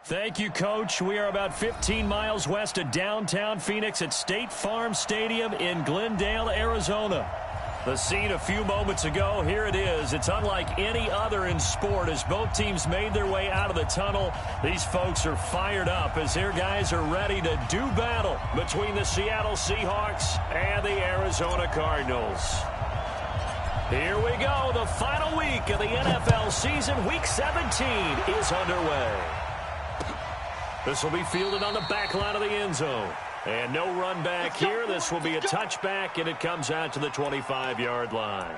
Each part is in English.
Thank you, Coach. We are about 15 miles west of downtown Phoenix at State Farm Stadium in Glendale, Arizona. The scene a few moments ago, here it is. It's unlike any other in sport as both teams made their way out of the tunnel. These folks are fired up as their guys are ready to do battle between the Seattle Seahawks and the Arizona Cardinals. Here we go. The final week of the NFL season. Week 17 is underway. This will be fielded on the back line of the end zone. And no run back here. This will be a touchback, and it comes out to the 25-yard line.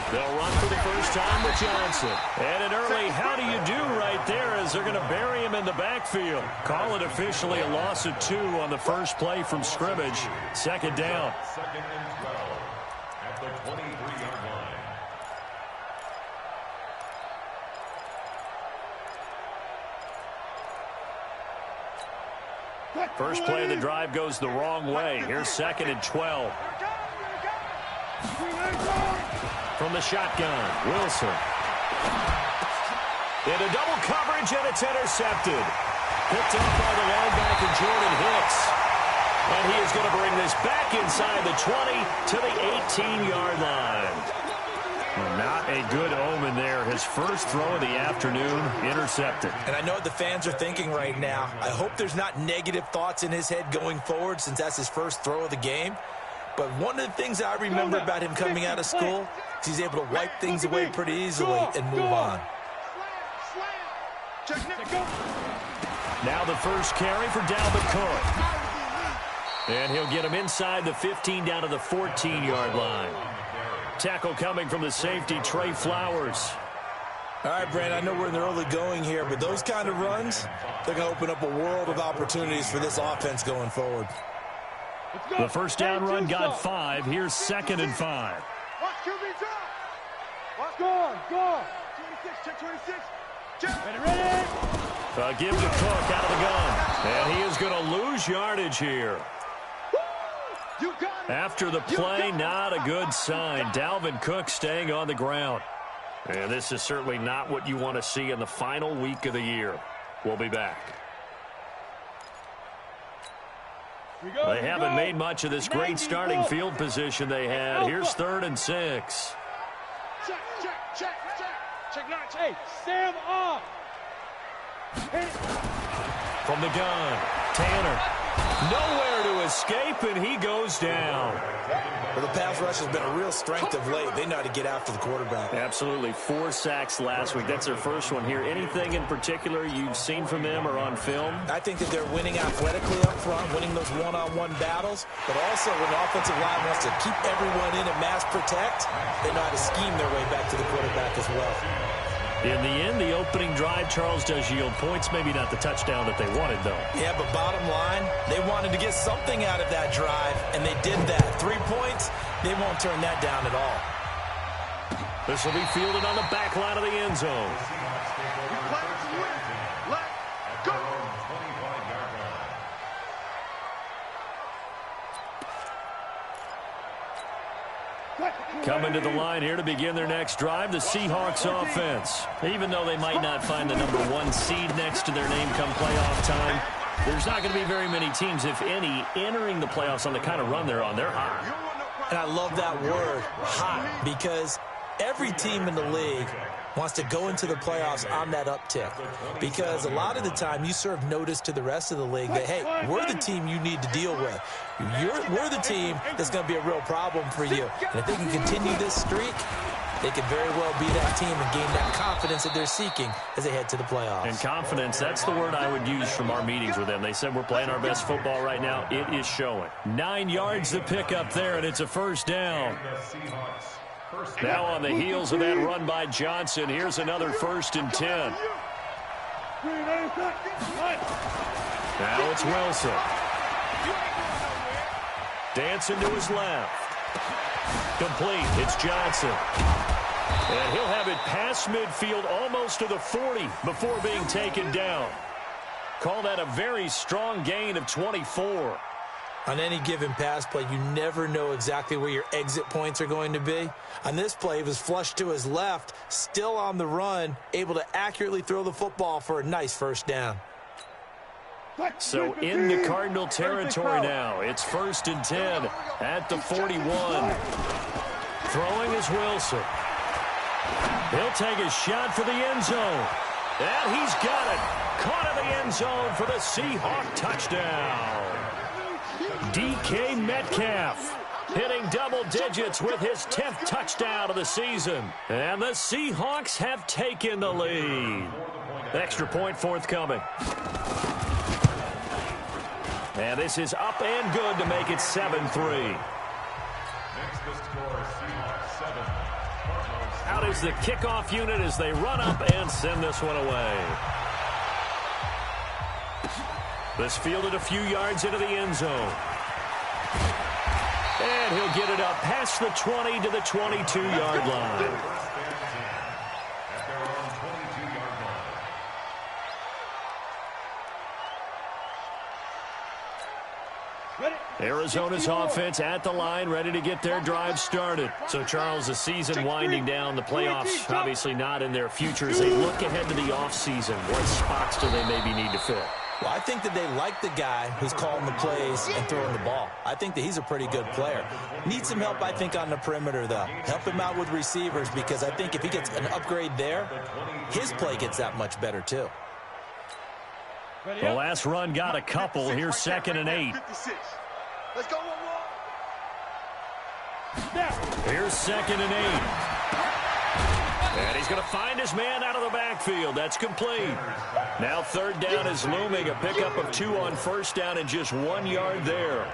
They'll run for the first time with Johnson. And an early how do you do right there as they're going to bury him in the backfield. Call it officially a loss of 2 on the first play from scrimmage. Second down. Second and 12 at the 23-yard line. First play of the drive goes the wrong way. Here's second and 12. From the shotgun, Wilson. Into double coverage, and it's intercepted. Picked up by the linebacker, Jordan Hicks. And he is going to bring this back inside the 20 to the 18-yard line. Well, not a good omen there. His first throw of the afternoon, intercepted. And I know what the fans are thinking right now. I hope there's not negative thoughts in his head going forward since that's his first throw of the game. But one of the things I remember about him coming out of school is he's able to wipe things away pretty easily and move on. Now the first carry for Dalvin Cook. And he'll get him inside the 15 down to the 14-yard line. Tackle coming from the safety, Trey Flowers. All right, Brand, I know we're in the early going here, but those kind of runs, they're going to open up a world of opportunities for this offense going forward. The first down run got 5. Here's second and 5. Go. 26, check 26. Ready. Give to Cook out of the gun. And he is going to lose yardage here. After the play, not a good sign. Dalvin Cook staying on the ground. And this is certainly not what you want to see in the final week of the year. We'll be back. They haven't made much of this great starting field position they had. Here's 3rd and 6. Check 9. Hey, Sam off. From the gun, Tanner. Nowhere to escape, and he goes down. Well, the pass rush has been a real strength of late. They know how to get after the quarterback. Absolutely. 4 sacks last week. That's their first one here. Anything in particular you've seen from them or on film? I think that they're winning athletically up front, winning those one-on-one battles, but also when the offensive line wants to keep everyone in and mass protect, they know how to scheme their way back to the quarterback as well. In the end, the opening drive, Charles, does yield points. Maybe not the touchdown that they wanted, though. Yeah, but bottom line, they wanted to get something out of that drive, and they did that. 3 points, they won't turn that down at all. This will be fielded on the back line of the end zone. Coming to the line here to begin their next drive, the Seahawks offense. Even though they might not find the number 1 seed next to their name come playoff time, there's not going to be very many teams, if any, entering the playoffs on the kind of run they're on. They're hot. And I love that word, hot, because every team in the league wants to go into the playoffs on that uptick. Because a lot of the time you serve notice to the rest of the league that, hey, we're the team you need to deal with. We're the team that's going to be a real problem for you. And if they can continue this streak, they could very well be that team and gain that confidence that they're seeking as they head to the playoffs. And confidence, that's the word I would use from our meetings with them. They said we're playing our best football right now. It is showing. 9 yards to pick up there, and it's a first down. Now on the heels of that run by Johnson, here's another 1st and 10. Now it's Wilson. Dancing to his left. Complete. It's Johnson. And he'll have it past midfield almost to the 40 before being taken down. Call that a very strong gain of 24. On any given pass play, you never know exactly where your exit points are going to be. On this play, he was flushed to his left, still on the run, able to accurately throw the football for a nice first down. So in the Cardinal territory now. It's 1st and 10 at the 41. Throwing is Wilson. He'll take a shot for the end zone. And he's got it. Caught in the end zone for the Seahawk touchdown. DK Metcalf hitting double digits with his 10th touchdown of the season. And the Seahawks have taken the lead. Extra point forthcoming. And this is up and good to make it 7-3. Out is the kickoff unit as they run up and send this one away. This fielded a few yards into the end zone. And he'll get it up past the 20 to the 22-yard line. Arizona's offense at the line, ready to get their drive started. So, Charles, the season winding down, the playoffs obviously not in their future. As they look ahead to the offseason, what spots do they maybe need to fill? Well, I think that they like the guy who's calling the plays and throwing the ball. I think that he's a pretty good player. Needs some help, I think, on the perimeter, though. Help him out with receivers, because I think if he gets an upgrade there, his play gets that much better, too. The last run got a couple. Here's 2nd and 8. Let's go. Here's 2nd and 8. And he's going to find his man out of the backfield. That's complete. Now 3rd down is looming. A pickup of 2 on 1st down and just 1 yard there.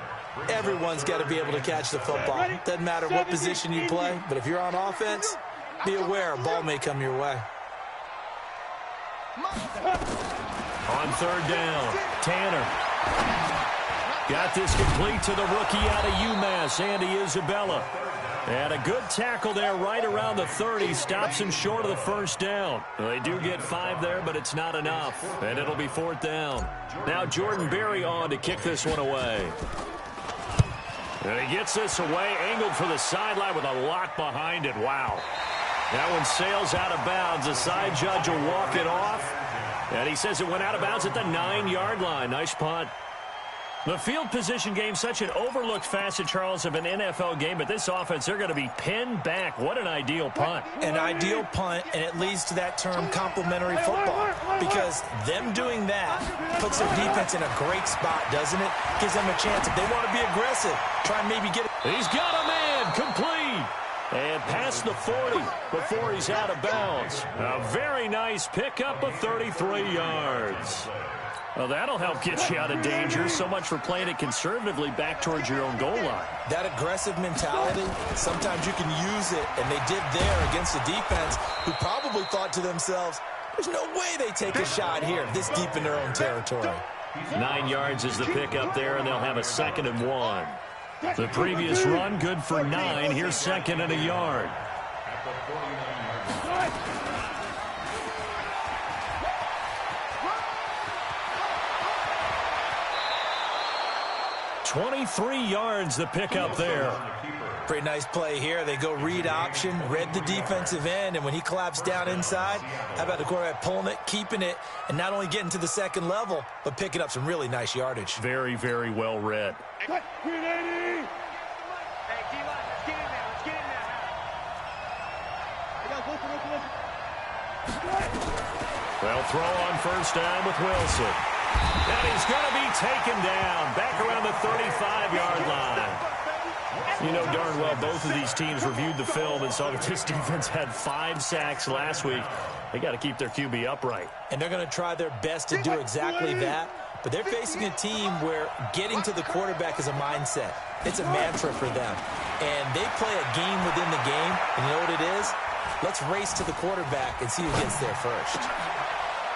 Everyone's got to be able to catch the football. Doesn't matter what position you play, but if you're on offense, be aware a ball may come your way. On 3rd down, Tanner. Got this complete to the rookie out of UMass, Andy Isabella. And a good tackle there right around the 30. Stops him short of the 1st down. They do get 5 there, but it's not enough. And it'll be 4th down. Now Jordan Berry on to kick this one away. And he gets this away, angled for the sideline with a lock behind it. Wow. That one sails out of bounds. The side judge will walk it off. And he says it went out of bounds at the 9-yard line. Nice punt. The field position game, such an overlooked facet, Charles, of an NFL game. But this offense, they're going to be pinned back. What an ideal punt. An ideal punt, and it leads to that term complementary football. Because them doing that puts their defense in a great spot, doesn't it? Gives them a chance, if they want to be aggressive, try and maybe get it. He's got a man, complete. And past the 40 before he's out of bounds. A very nice pickup of 33 yards. Well, that'll help get you out of danger. So much for playing it conservatively back towards your own goal line. That aggressive mentality, sometimes you can use it, and they did there against a defense who probably thought to themselves, there's no way they take a shot here this deep in their own territory. 9 yards is the pickup there, and they'll have a 2nd and 1. The previous run, good for 9. Here's 2nd and a yard. 23 yards the pickup there. Pretty nice play here. They go read option, read the defensive end, and when he collapsed down inside, how about the quarterback pulling it, keeping it, and not only getting to the 2nd level, but picking up some really nice yardage. Very, very well read. Well, throw on 1st down with Wilson. And he's going to be taken down back around the 35-yard line. You know darn well both of these teams reviewed the film and saw that this defense had 5 sacks last week. They got to keep their QB upright. And they're going to try their best to do exactly that. But they're facing a team where getting to the quarterback is a mindset. It's a mantra for them. And they play a game within the game. And you know what it is? Let's race to the quarterback and see who gets there first.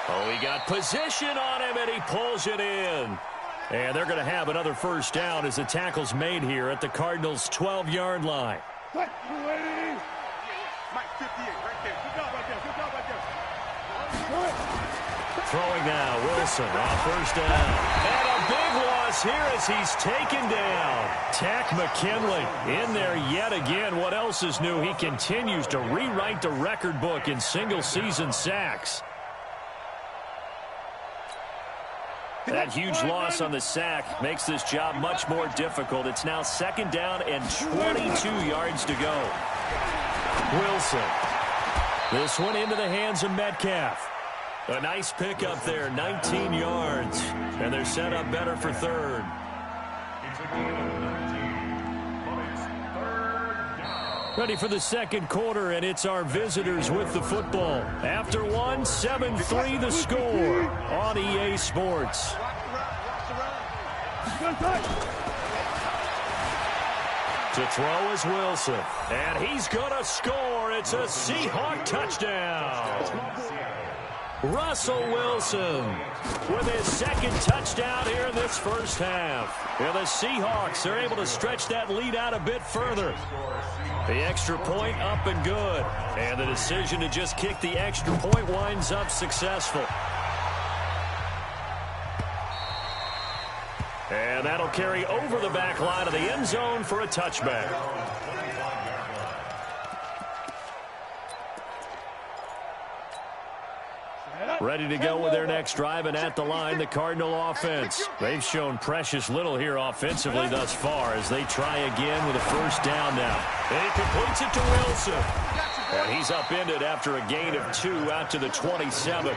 Oh, he got position on him, and he pulls it in. And they're going to have another 1st down as the tackle's made here at the Cardinals' 12-yard line. Mike 58, right there. Good job right there. Good job right there. Throwing now, Wilson on first down. And a big loss here as he's taken down. Tack McKinley in there yet again. What else is new? He continues to rewrite the record book in single-season sacks. That huge loss on the sack makes this job much more difficult. It's now second down and 22 yards to go. Wilson. This one into the hands of Metcalf. A nice pickup there, 19 yards. And they're set up better for third. It's a gain of 19, but it's third down. Ready for the second quarter, and it's our visitors with the football. After one, 7-3 the score on EA Sports. To throw is Wilson, and he's going to score. It's a Seahawk touchdown. Russell Wilson with his second touchdown here in this first half. And the Seahawks are able to stretch that lead out a bit further. The extra point up and good. And the decision to just kick the extra point winds up successful. And that'll carry over the back line of the end zone for a touchback. Ready to go with their next drive, and at the line, the Cardinal offense. They've shown precious little here offensively thus far as they try again with a first down now. And he completes it to Wilson. And he's upended after a gain of 2 out to the 27.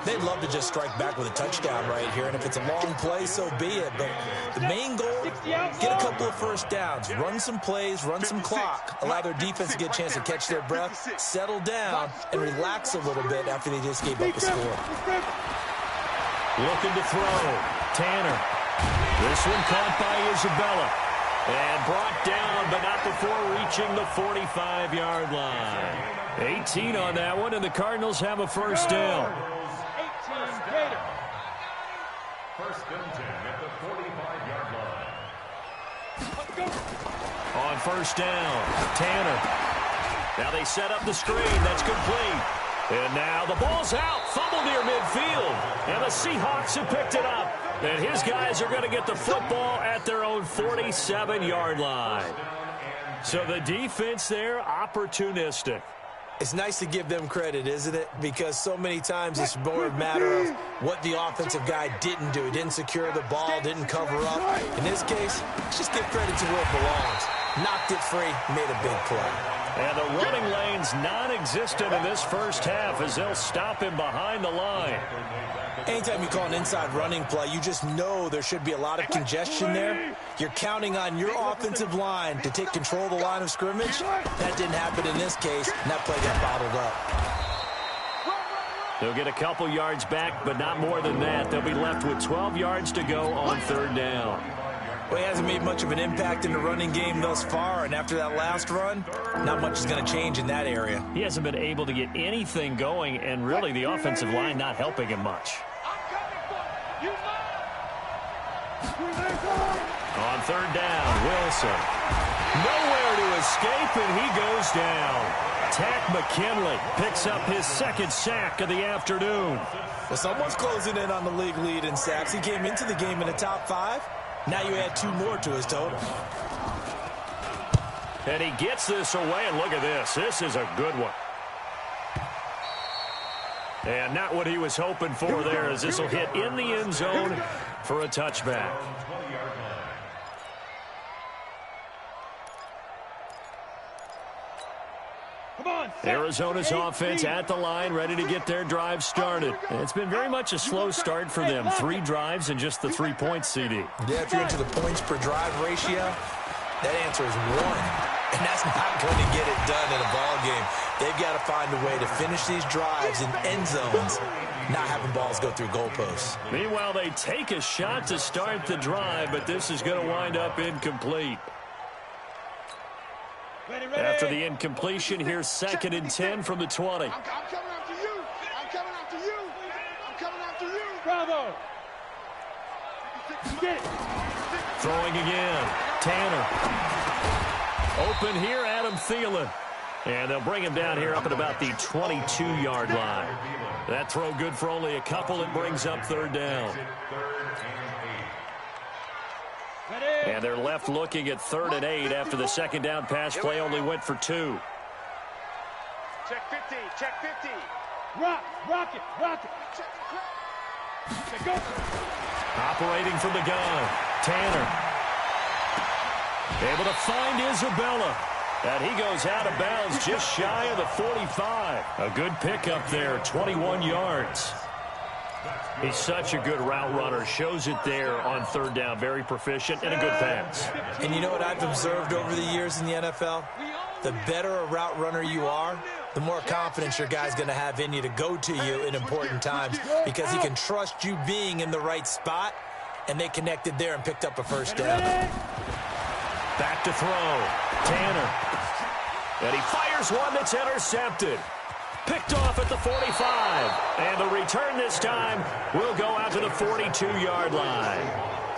They'd love to just strike back with a touchdown right here, and if it's a long play, so be it. But the main goal, get a couple of first downs, run some plays, run some clock, allow their defense to get a chance to catch their breath, settle down, and relax a little bit after they just gave up a score. Looking to throw. Tanner. This one caught by Isabella. And brought down, but not before reaching the 45-yard line. 18 on that one, and the Cardinals have a first down. First and 10 at the 45-yard line. On first down, Tanner. Now they set up the screen. That's complete. And now the ball's out. Fumble near midfield. And the Seahawks have picked it up. And his guys are going to get the football at their own 47-yard line. So the defense there, opportunistic. It's nice to give them credit, isn't it? Because so many times it's more a matter of what the offensive guy didn't do. He didn't secure the ball, didn't cover up. In this case, just give credit to where it belongs. Knocked it free, made a big play. And the running lane's non-existent in this first half as they'll stop him behind the line. Anytime you call an inside running play, you just know there should be a lot of congestion there. You're counting on your offensive line to take control of the line of scrimmage. That didn't happen in this case, and that play got bottled up. They'll get a couple yards back, but not more than that. They'll be left with 12 yards to go on third down. Well, he hasn't made much of an impact in the running game thus far, and after that last run, not much is going to change in that area. He hasn't been able to get anything going, and really the offensive line not helping him much. On third down, Wilson. Nowhere to escape, and he goes down. Tack McKinley picks up his second sack of the afternoon. Well, someone's closing in on the league lead in sacks. He came into the game in the top 5. Now you add 2 more to his total. And he gets this away, and look at this. This is a good one. And not what he was hoping for there, as this will hit in the end zone for a touchback. Arizona's offense at the line, ready to get their drive started. And it's been very much a slow start for them. 3 drives and just the 3 points, CD. Yeah, if you're into the points per drive ratio, that answer is 1. And that's not going to get it done in a ball game. They've got to find a way to finish these drives in end zones, not having balls go through goalposts. Meanwhile, they take a shot to start the drive, but this is going to wind up incomplete. After the incompletion, here's 2nd and 10 from the 20. I'm coming after you. I'm coming after you. I'm coming after you. Bravo. Get it. Throwing again. Tanner. Open here, Adam Thielen. And they'll bring him down here up at about the 22-yard line. That throw good for only a couple. It brings up third down. And they're left looking at 3rd and 8 after the second down pass play only went for 2. Check 50, check 50. Rock it. Check, go. Operating from the gun, Tanner. Able to find Isabella. And he goes out of bounds just shy of the 45. A good pickup there, 21 yards. He's such a good route runner. Shows it there on 3rd down. Very proficient and a good pass. And you know what I've observed over the years in the NFL? The better a route runner you are, the more confidence your guy's going to have in you to go to you in important times because he can trust you being in the right spot, and they connected there and picked up a first down. Back to throw. Tanner. And he fires one that's intercepted. Picked off at the 45. And the return this time will go out to the 42-yard line.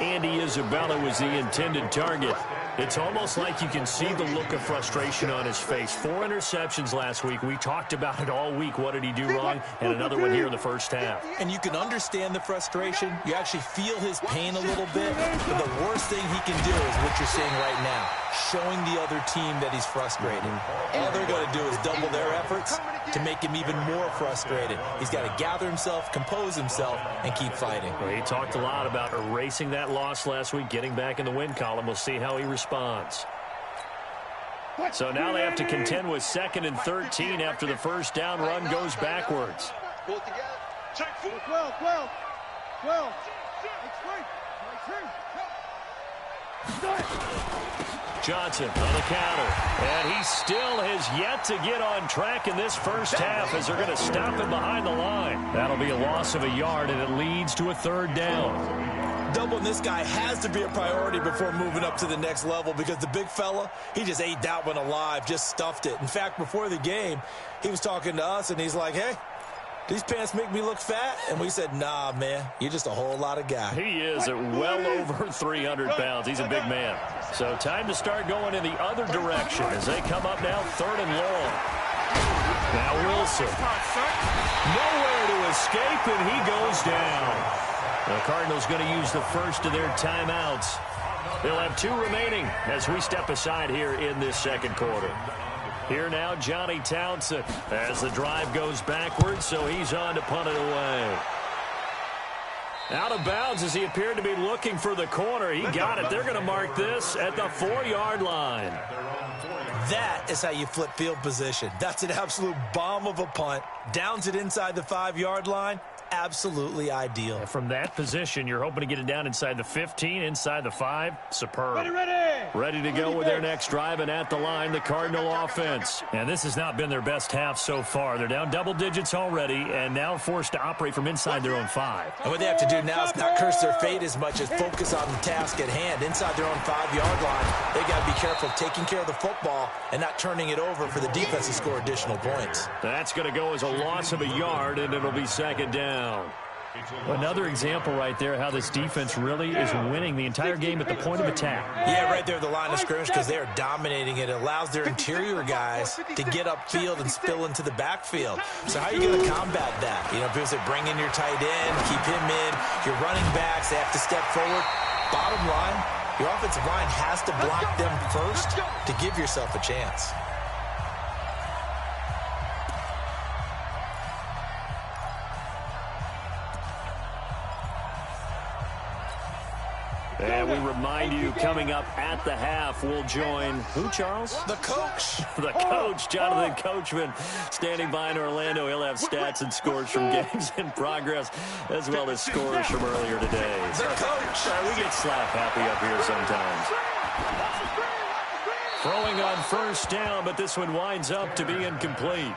Andy Isabella was the intended target. It's almost like you can see the look of frustration on his face. 4 interceptions last week. We talked about it all week. What did he do wrong? And another one here in the first half. And you can understand the frustration. You actually feel his pain a little bit. But the worst thing he can do is what you're seeing right now, showing the other team that he's frustrated. All they're going to do is double their efforts to make him even more frustrated. He's got to gather himself, compose himself, and keep fighting. Well, he talked a lot about erasing that loss last week, getting back in the win column. We'll see how he responds. So now they have to contend with 2nd and 13 after the first down run goes backwards. Pull it together. Check 12. Johnson on the counter. And he still has yet to get on track in this first half as they're going to stop him behind the line. That'll be a loss of a yard, and it leads to a 3rd down. Doubling this guy has to be a priority before moving up to the next level because the big fella, he just ate that one alive, just stuffed it. In fact, before the game, he was talking to us, and he's like, hey, these pants make me look fat? And we said, nah, man, you're just a whole lot of guy. He is at well over 300 pounds. He's a big man. So time to start going in the other direction as they come up now 3rd and long. Now Wilson. Nowhere to escape, and he goes down. The Cardinals going to use the first of their timeouts. They'll have 2 remaining as we step aside here in this second quarter. Here now, Johnny Townsend as the drive goes backwards, so he's on to punt it away. Out of bounds as he appeared to be looking for the corner. He got it. They're going to mark this at the 4-yard line. That is how you flip field position. That's an absolute bomb of a punt. Downs it inside the 5-yard line. Absolutely ideal. From that position, you're hoping to get it down inside the 15, inside the 5. Superb. Ready to go with their next drive, and at the line, the Cardinal offense. And this has not been their best half so far. They're down double digits already, and now forced to operate from inside their own 5. And what they have to do now is not curse their fate as much as focus on the task at hand. Inside their own 5-yard line, they got to be careful of taking care of the football and not turning it over for the defense to score additional points. That's going to go as a loss of a yard, and it'll be 2nd down. Another example right there how this defense really is winning the entire game at the point of attack. Yeah, right there at the line of scrimmage because they're dominating it. It allows their interior guys to get upfield and spill into the backfield. So how are you going to combat that? You know, people say bring in your tight end, keep him in. Your running backs, they have to step forward. Bottom line, your offensive line has to block them first to give yourself a chance. And we remind you, coming up at the half, we'll join who, Charles? The coach. The coach, Jonathan Coachman, standing by in Orlando. He'll have stats and scores from games in progress, as well as scores from earlier today. The coach. We get slap happy up here sometimes. Throwing on first down, but this one winds up to be incomplete.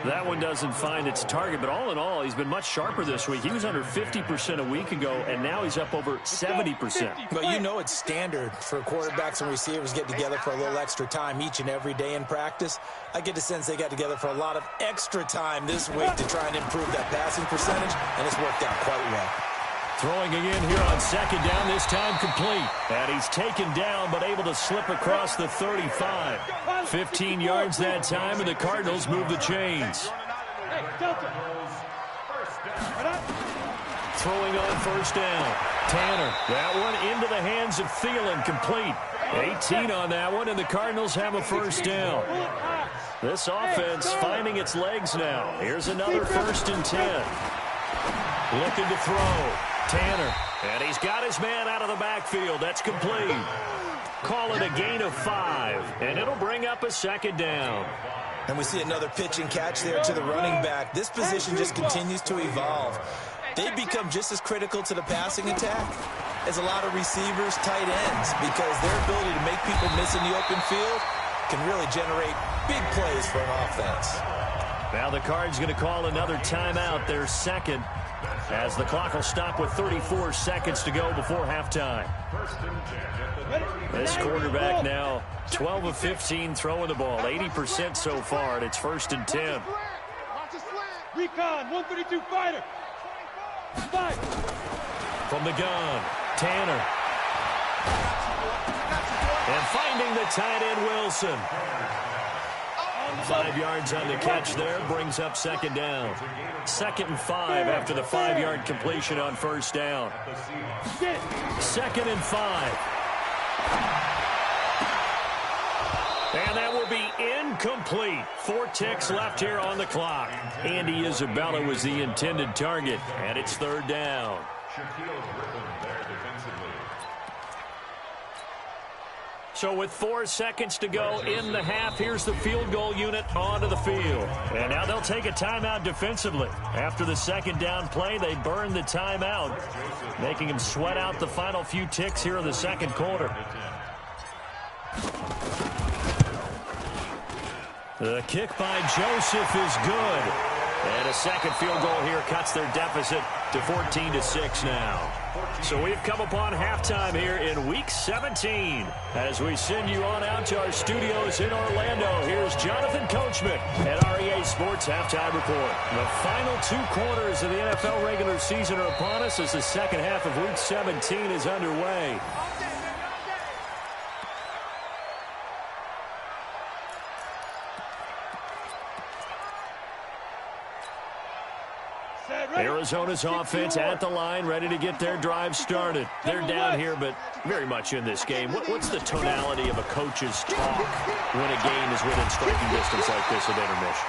That one doesn't find its target, but all in all, he's been much sharper this week. He was under 50% a week ago, and now he's up over 70%. But you know it's standard for quarterbacks and receivers get together for a little extra time each and every day in practice. I get the sense they got together for a lot of extra time this week to try and improve that passing percentage, and it's worked out quite well. Throwing again here on second down, this time complete. And he's taken down, but able to slip across the 35. 15 yards that time, and the Cardinals move the chains. Throwing on first down. Tanner, that one into the hands of Thielen, complete. 18 on that one, and the Cardinals have a first down. This offense finding its legs now. Here's another 1st and 10. Looking to throw. Tanner, and he's got his man out of the backfield. That's complete. Call it a gain of 5, and it'll bring up a second down. And we see another pitch and catch there to the running back. This position just continues to evolve. They become just as critical to the passing attack as a lot of receivers, tight ends, because their ability to make people miss in the open field can really generate big plays for an offense. Now the Cards going to call another timeout, their second, as the clock will stop with 34 seconds to go before halftime. This quarterback now 12 of 15 throwing the ball, 80% so far, and it's 1st and 10. Recon, 132 fighter. Fight. From the gun, Tanner. And finding the tight end, Wilson. 5 yards on the catch there, brings up second down. 2nd and 5 after the 5-yard completion on first down. 2nd and 5. And that will be incomplete. 4 ticks left here on the clock. Andy Isabella was the intended target, and it's 3rd down. So with 4 seconds to go in the half, here's the field goal unit onto the field. And now they'll take a timeout defensively. After the second down play, they burn the timeout, making them sweat out the final few ticks here in the second quarter. The kick by Joseph is good. And a second field goal here cuts their deficit to 14-6 now. So we've come upon halftime here in Week 17. As we send you on out to our studios in Orlando, here's Jonathan Coachman at REA Sports Halftime Report. The final 2 quarters of the NFL regular season are upon us as the second half of Week 17 is underway. Arizona's offense at the line, ready to get their drive started. They're down here, but very much in this game. What's the tonality of a coach's talk when a game is within striking distance like this at intermission?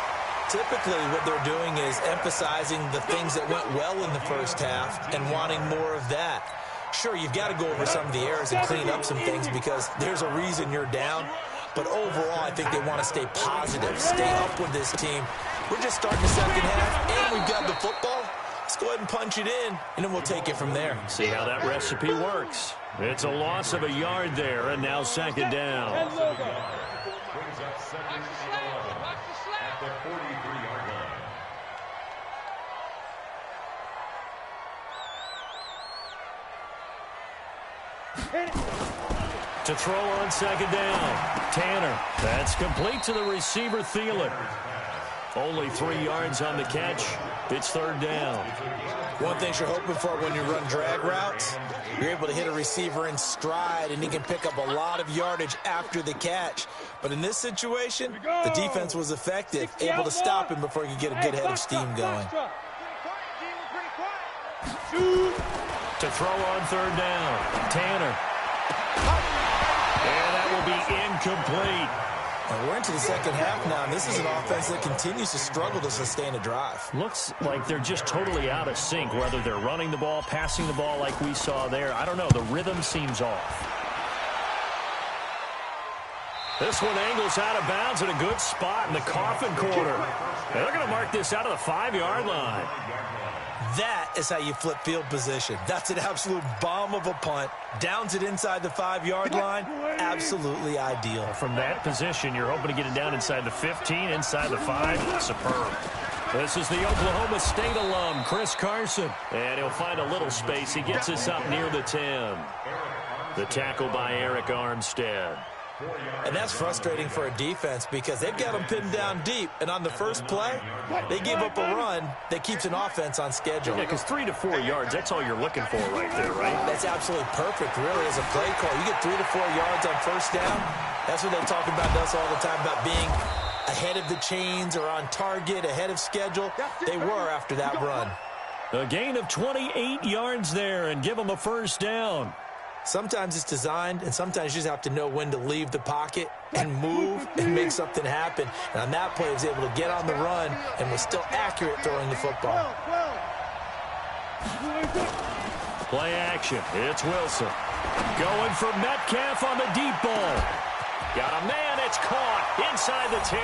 Typically, what they're doing is emphasizing the things that went well in the first half and wanting more of that. Sure, you've got to go over some of the errors and clean up some things because there's a reason you're down. But overall, I think they want to stay positive, stay up with this team. We're just starting the second half, and we've got the football. Let's go ahead and punch it in, and then we'll take it from there. See how that recipe works. It's a loss of a yard there, and now second down. Brings up 2nd and 11 at the 43-yard line. To throw on second down, Tanner. That's complete to the receiver, Thielen. Only 3 yards on the catch. It's 3rd down. One thing you're hoping for when you run drag routes, you're able to hit a receiver in stride, and he can pick up a lot of yardage after the catch. But in this situation, the defense was effective, able to stop him before he could get a good head of steam going. To throw on 3rd down, Tanner. And that will be incomplete. And we're into the second half now, and this is an offense that continues to struggle to sustain a drive. Looks like they're just totally out of sync, whether they're running the ball, passing the ball like we saw there. I don't know. The rhythm seems off. This one angles out of bounds in a good spot in the coffin corner. And they're going to mark this out of the 5-yard line. That is how you flip field position. That's an absolute bomb of a punt. Downs it inside the 5-yard line. Absolutely ideal. From that position, you're hoping to get it down inside the 15, inside the 5. Superb. This is the Oklahoma State alum, Chris Carson. And he'll find a little space. He gets us up near the 10. The tackle by Eric Armstead. And that's frustrating for a defense because they've got them pinned down deep. And on the first play, they give up a run that keeps an offense on schedule. Yeah, because 3 to 4 yards, that's all you're looking for right there, right? That's absolutely perfect, really, as a play call. You get 3 to 4 yards on first down. That's what they talk about to us all the time, about being ahead of the chains or on target, ahead of schedule. They were after that run. A gain of 28 yards there and give them a first down. Sometimes it's designed, and sometimes you just have to know when to leave the pocket and move and make something happen. And on that play, he was able to get on the run and was still accurate throwing the football. Play action. It's Wilson. Going for Metcalf on the deep ball. Got a man. It's caught inside the 10.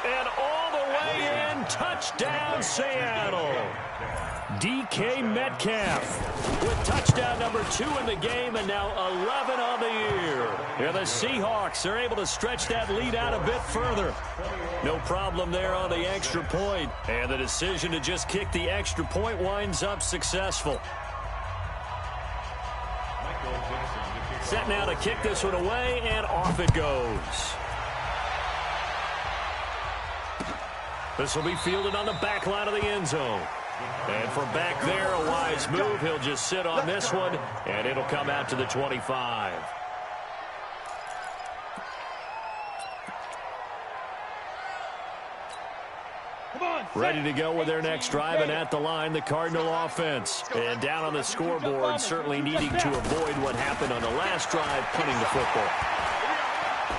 And all the way in. Touchdown, Seattle. DK Metcalf with touchdown number 2 in the game and now 11 on the year. Yeah, the Seahawks are able to stretch that lead out a bit further. No problem there on the extra point. And the decision to just kick the extra point winds up successful. Set now to kick this one away, and off it goes. This will be fielded on the back line of the end zone. And from back there, a wise move. He'll just sit on this one, and it'll come out to the 25. Ready to go with their next drive, and at the line, the Cardinal offense. And down on the scoreboard, certainly needing to avoid what happened on the last drive, punting the football.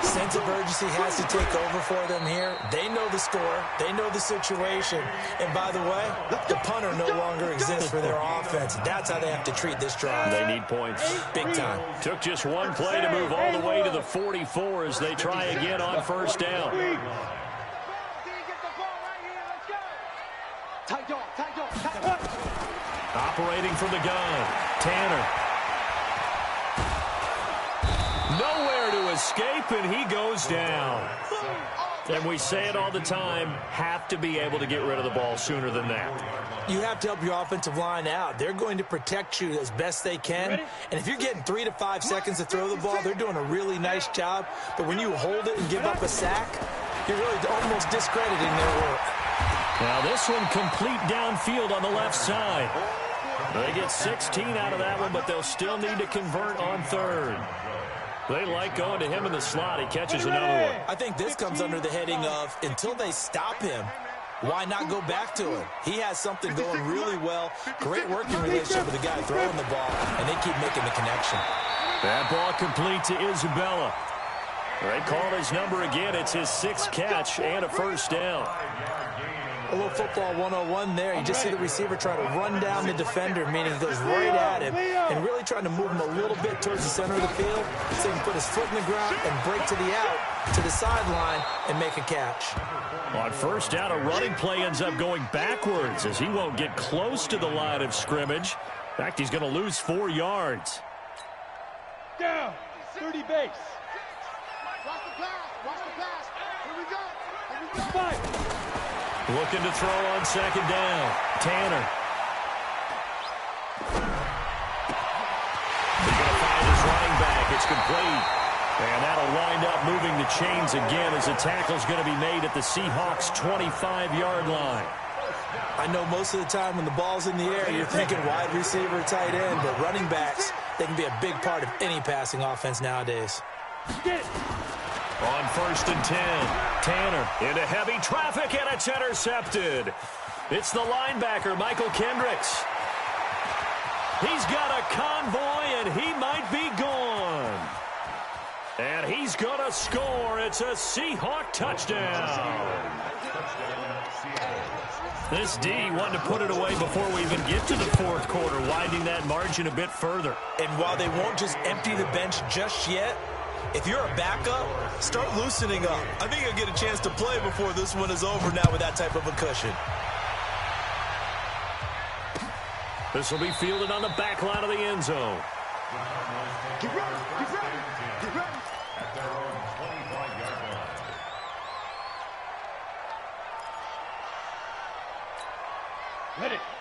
Sense of urgency has to take over for them here. They know the score. They know the situation. And by the way, the punter no longer exists for their offense. That's how they have to treat this drive. They need points. Big time. Took just one play to move all the way to the 44 as they try again on first down. Operating from the gun, Tanner. Nowhere to escape, and he goes down. And we say it all the time, have to be able to get rid of the ball sooner than that. You have to help your offensive line out. They're going to protect you as best they can. And if you're getting 3 to 5 seconds to throw the ball, they're doing a really nice job. But when you hold it and give up a sack, you're really almost discrediting their work. Now this one complete downfield on the left side. They get 16 out of that one, but they'll still need to convert on third. They like going to him in the slot. He catches another one. I think this comes under the heading of, until they stop him, why not go back to him? He has something going really well. Great working relationship with the guy throwing the ball, and they keep making the connection. That ball complete to Isabella. They call his number again. It's his 6th catch and a first down. A little football 101 there. You just see the receiver try to run down the defender, meaning he goes right at him, and really trying to move him a little bit towards the center of the field so he can put his foot in the ground and break to the out, to the sideline, and make a catch. On first down, a running play ends up going backwards as he won't get close to the line of scrimmage. In fact, he's going to lose 4 yards. Down, 30 base. Watch the pass. Here we go. Fight. Looking to throw on second down. Tanner. He's going to find his running back. It's complete. And that'll wind up moving the chains again as the tackle's going to be made at the Seahawks' 25-yard line. I know most of the time when the ball's in the air, you're thinking wide receiver, tight end, but running backs, they can be a big part of any passing offense nowadays. On first and 10, Tanner into heavy traffic, and it's intercepted. It's the linebacker, Michael Kendricks. He's got a convoy, and he might be gone. And he's going to score. It's a Seahawk touchdown. This D wanted to put it away before we even get to the fourth quarter, widening that margin a bit further. And while they won't just empty the bench just yet, if you're a backup, start loosening up. I think you'll get a chance to play before this one is over now with that type of a cushion. This will be fielded on the back line of the end zone. Get ready. At their own 25-yard line.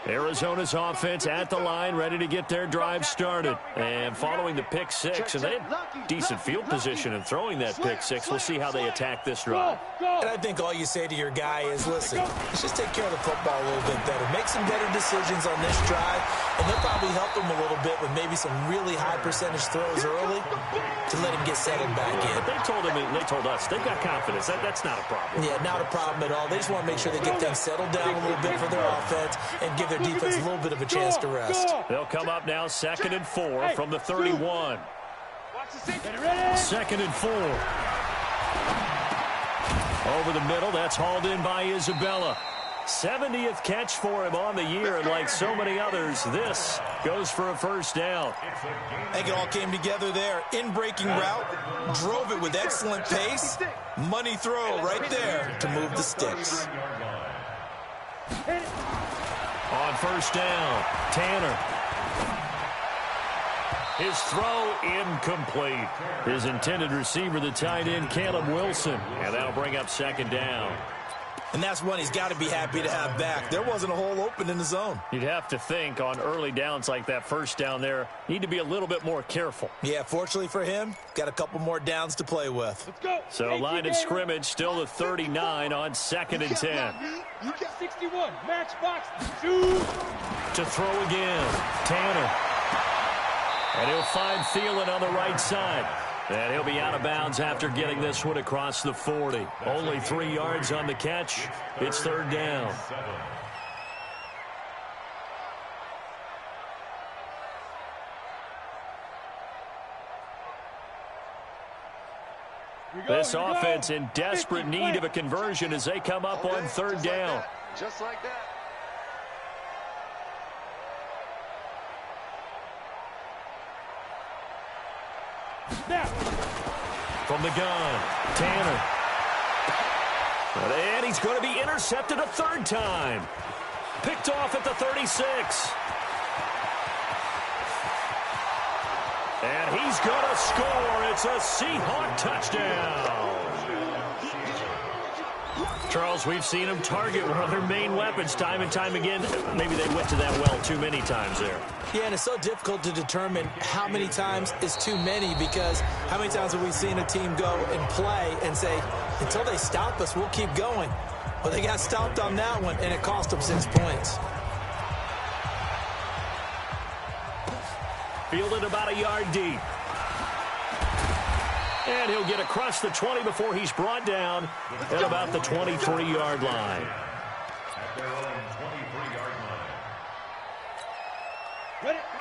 Arizona's offense at the line, ready to get their drive started. And following the pick six, and they had decent field position in throwing that pick six. We'll see how they attack this drive. And I think all you say to your guy is, listen, let's just take care of the football a little bit better. Make some better decisions on this drive, and they'll probably help him a little bit with maybe some really high percentage throws early to let him get settled back in. But they told him, and they told us, they've got confidence. That's not a problem. Yeah, not a problem at all. They just want to make sure they get things settled down a little bit for their offense and give their defense a little bit of a chance to rest. They'll come up now 2nd and 4 from the 31. 2nd and 4. Over the middle, that's hauled in by Isabella. 70th catch for him on the year, and like so many others, this goes for a first down. I think it all came together there. In-breaking route, drove it with excellent pace. Money throw right there to move the sticks. On first down, Tanner. His throw incomplete. His intended receiver, the tight end, Caleb Wilson. And that'll bring up 2nd down. And that's one he's got to be happy to have back. There wasn't a hole open in the zone. You'd have to think on early downs like that first down there, need to be a little bit more careful. Yeah, fortunately for him, got a couple more downs to play with. Let's go. So line of scrimmage still the 39 on 2nd and 10. You get 61. Matchbox. Shoot. To throw again, Tanner. And he'll find Thielen on the right side. And he'll be out of bounds after getting this one across the 40. Only 3 yards on the catch. It's 3rd down. This offense in desperate need of a conversion as they come up on 3rd down. Just like that. From the gun, Tanner. And he's going to be intercepted a 3rd time. Picked off at the 36. And he's going to score. It's a Seahawk touchdown. Charles, we've seen them target one of their main weapons time and time again. Maybe they went to that well too many times there. Yeah, and it's so difficult to determine how many times is too many, because how many times have we seen a team go and play and say, until they stop us, we'll keep going. But they got stopped on that one, and it cost them 6 points. Fielded about a yard deep. And he'll get across the 20 before he's brought down at about the 23-yard line.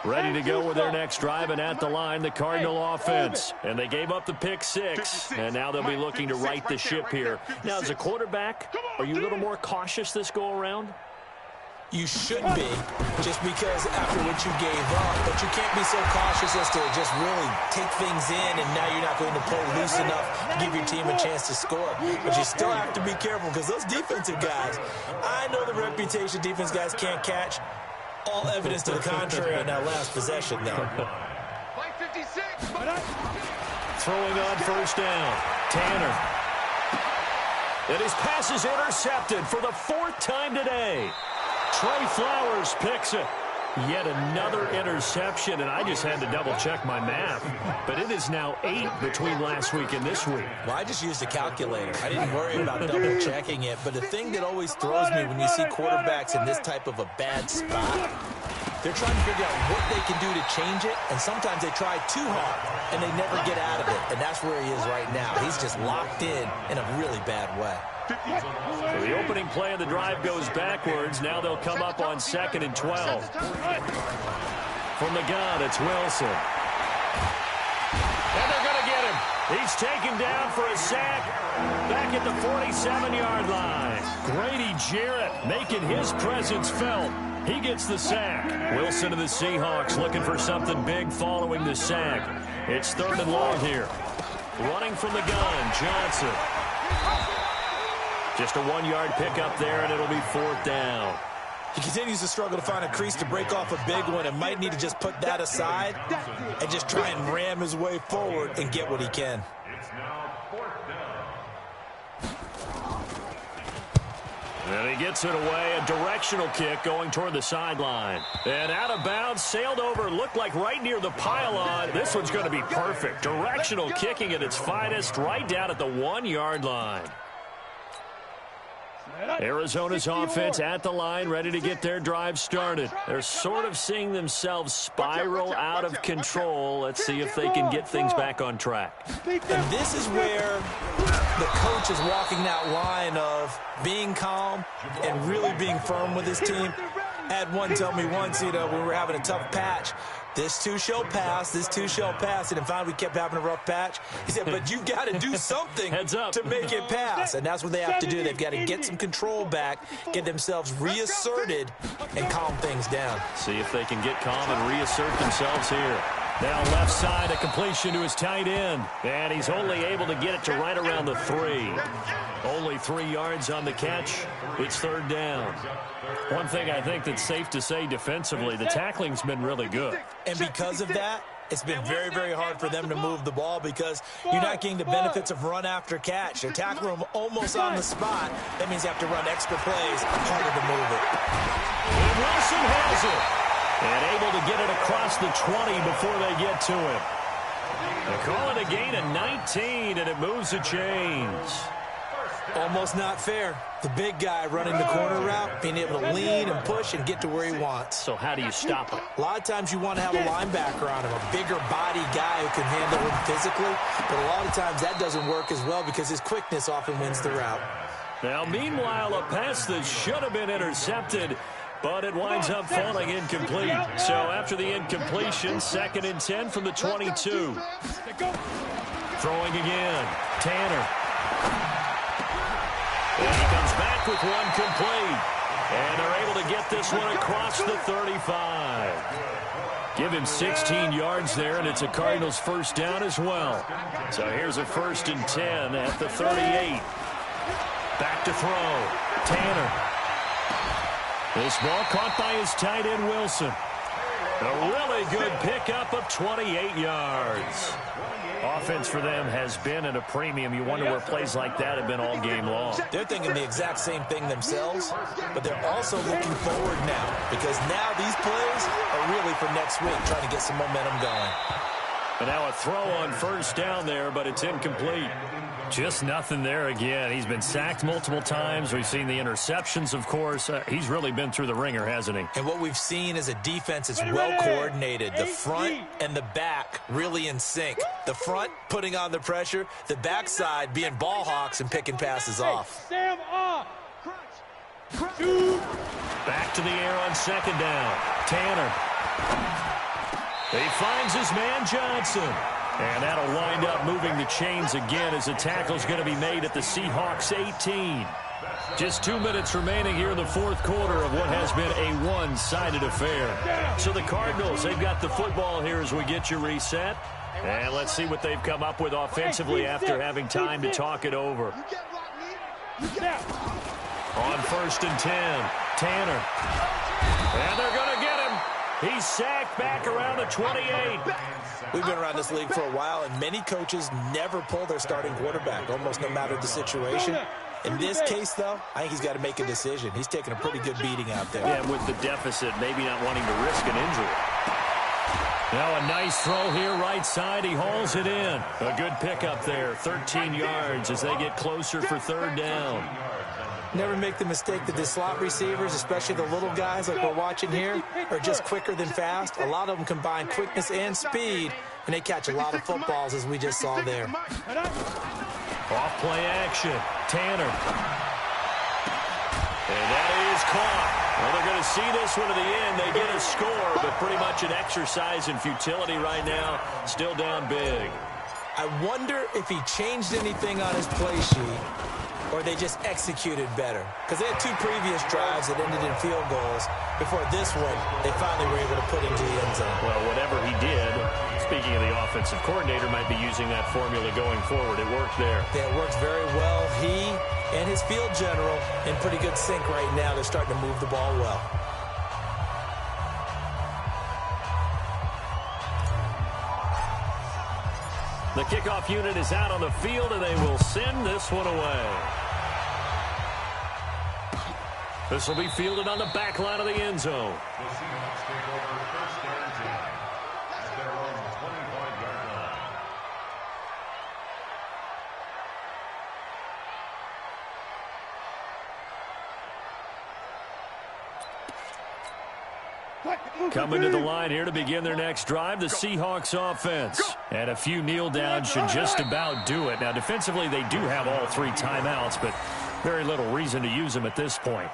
Ready to go with their next drive, and at the line, the Cardinal offense. And they gave up the pick six, and now they'll be looking to right the ship here. Now, as a quarterback, are you a little more cautious this go-around? You should be, just because after what you gave up, but you can't be so cautious as to just really take things in, and now you're not going to play loose enough to give your team a chance to score. But you still have to be careful, because those defensive guys, I know the reputation defense guys can't catch. All evidence to the contrary on that last possession, though. Throwing on first down, Tanner. And his pass is intercepted for the 4th time today. Trey Flowers picks it. Yet another interception, and I just had to double-check my math. But it is now 8 between last week and this week. Well, I just used a calculator. I didn't worry about double-checking it. But the thing that always throws me when you see quarterbacks in this type of a bad spot, they're trying to figure out what they can do to change it, and sometimes they try too hard, and they never get out of it. And that's where he is right now. He's just locked in a really bad way. So the opening play of the drive goes backwards. Now they'll come up on 2nd and 12. From the gun, it's Wilson. And they're going to get him. He's taken down for a sack back at the 47-yard line. Grady Jarrett making his presence felt. He gets the sack. Wilson of the Seahawks looking for something big following the sack. It's 3rd and long here. Running from the gun, Johnson. Just a 1-yard pickup there, and it'll be 4th down. He continues to struggle to find a crease to break off a big one, and might need to just put that aside and just try and ram his way forward and get what he can. It's now 4th down. And he gets it away, a directional kick going toward the sideline. And out of bounds, sailed over, looked like right near the pylon. This one's going to be perfect. Directional kicking at its finest, right down at the 1-yard line. Arizona's offense at the line, ready to get their drive started. They're sort of seeing themselves spiral out of control. Let's see if they can get things back on track. And this is where the coach is walking that line of being calm and really being firm with his team. I had one tell me once, when we were having a tough patch, this too shall pass, this too shall pass. And finally we kept having a rough patch. He said, but you've got to do something to make it pass. And that's what they have to do. They've got to get some control back, get themselves reasserted, and calm things down. See if they can get calm and reassert themselves here. Now left side, a completion to his tight end. And he's only able to get it to right around the 3. Only 3 yards on the catch. It's 3rd down. One thing I think that's safe to say defensively, the tackling's been really good. And because of that, it's been very, very hard for them to move the ball because you're not getting the benefits of run after catch. They're tackling them almost on the spot. That means you have to run extra plays, harder to move it. And Wilson has it. And able to get it across the 20 before they get to him. They call it a gain of 19, and it moves the chains. Almost not fair. The big guy running the corner route, being able to lean and push and get to where he wants. So how do you stop it? A lot of times you want to have a linebacker on him, a bigger body guy who can handle him physically. But a lot of times that doesn't work as well because his quickness often wins the route. Now, meanwhile, a pass that should have been intercepted, but it winds up falling incomplete. So after the incompletion, 2nd and 10 from the 22. Throwing again. Tanner. And he comes back with one complete. And they're able to get this one across the 35. Give him 16 yards there, and it's a Cardinals first down as well. So here's a 1st and 10 at the 38. Back to throw. Tanner. This ball caught by his tight end, Wilson. A really good pickup of 28 yards. Offense for them has been at a premium. You wonder where plays like that have been all game long. They're thinking the exact same thing themselves, but they're also looking forward now because now these plays are really for next week, trying to get some momentum going. And now a throw on 1st down there, but it's incomplete. Just nothing there again. He's been sacked multiple times. We've seen the interceptions, of course. He's really been through the ringer, hasn't he? And what we've seen is a defense that's well coordinated. The front and the back really in sync. The front putting on the pressure. The backside being ball hawks and picking passes off. Back to the air on 2nd down. Tanner. He finds his man Johnson. And that'll wind up moving the chains again as the tackle's going to be made at the Seahawks 18. Just 2 minutes remaining here in the 4th quarter of what has been a one-sided affair. So the Cardinals, they've got the football here as we get you reset. And let's see what they've come up with offensively after having time to talk it over. On 1st and 10, Tanner. And they're going to get him. He's sacked back around the 28. We've been around this league for a while, and many coaches never pull their starting quarterback, almost no matter the situation. In this case, though, I think he's got to make a decision. He's taking a pretty good beating out there. Yeah, with the deficit, maybe not wanting to risk an injury. Now a nice throw here right side. He hauls it in. A good pickup there, 13 yards as they get closer for 3rd down. Never make the mistake that the slot receivers, especially the little guys like we're watching here, are just quicker than fast. A lot of them combine quickness and speed, and they catch a lot of footballs, as we just saw there. Off play action. Tanner. And that is caught. Well, they're going to see this one to the end. They get a score, but pretty much an exercise in futility right now. Still down big. I wonder if he changed anything on his play sheet, or they just executed better. Because they had 2 previous drives that ended in field goals. Before this one, they finally were able to put into the end zone. Well, whatever he did, speaking of the offensive coordinator, might be using that formula going forward. It worked there. Yeah, it works very well. He and his field general in pretty good sync right now. They're starting to move the ball well. The kickoff unit is out on the field, and they will send this one away. This will be fielded on the back line of the end zone. The Seahawks take over first and 10 at their own 25-yard line. Coming to the line here to begin their next drive, the Seahawks offense. And a few kneel downs should just about do it. Now, defensively, they do have all 3 timeouts, but very little reason to use them at this point.